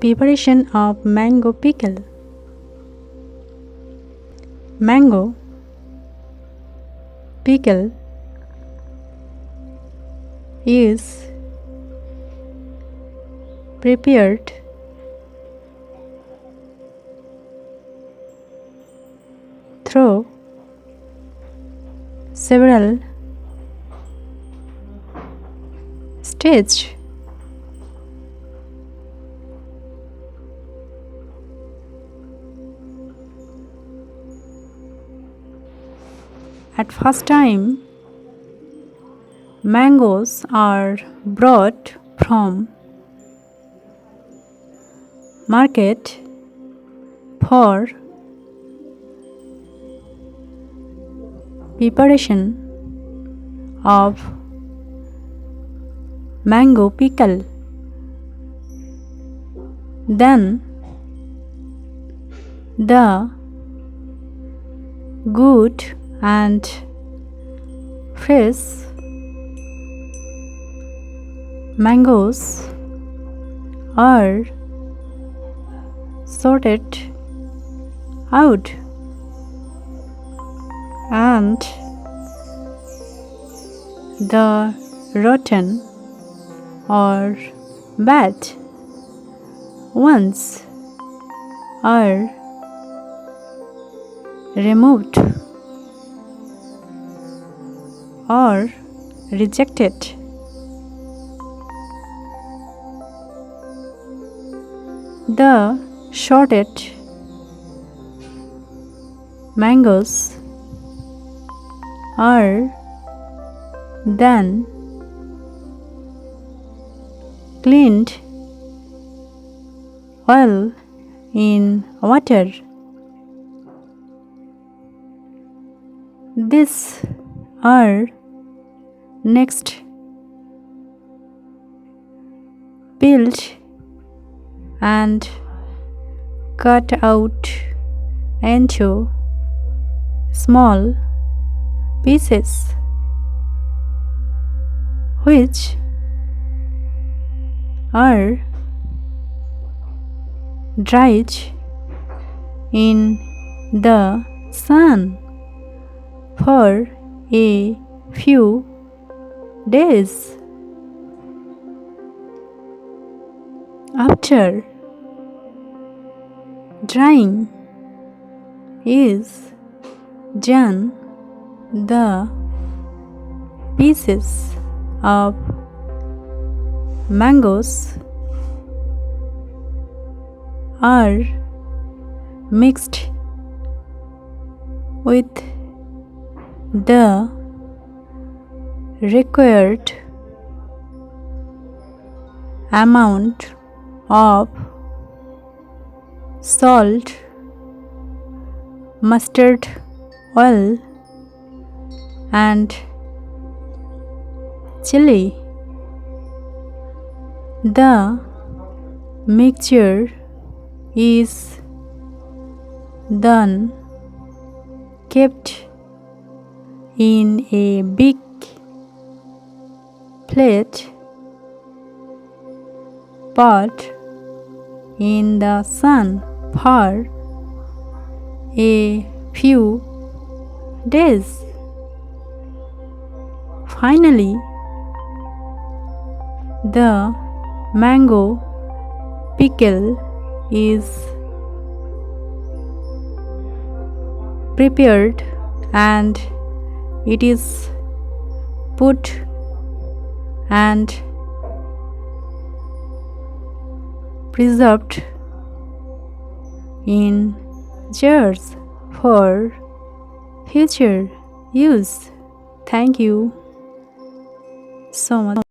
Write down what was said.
Preparation of mango pickle. Mango pickle is prepared through several stages. At first time, mangoes are brought from market for preparation of mango pickle. Then the good and fresh mangoes are sorted out and the rotten or bad ones are removed or rejected. The shorted mangoes are then cleaned well in water. These are next peeled and cut out into small pieces, which are dried in the sun for a few days. After drying is done, the pieces of mangoes are mixed with the required amount of salt, mustard oil, and chili. The mixture is then kept in a big plate pot in the sun for a few days. Finally, the mango pickle is prepared and it is put and preserved in jars for future use. Thank you so much.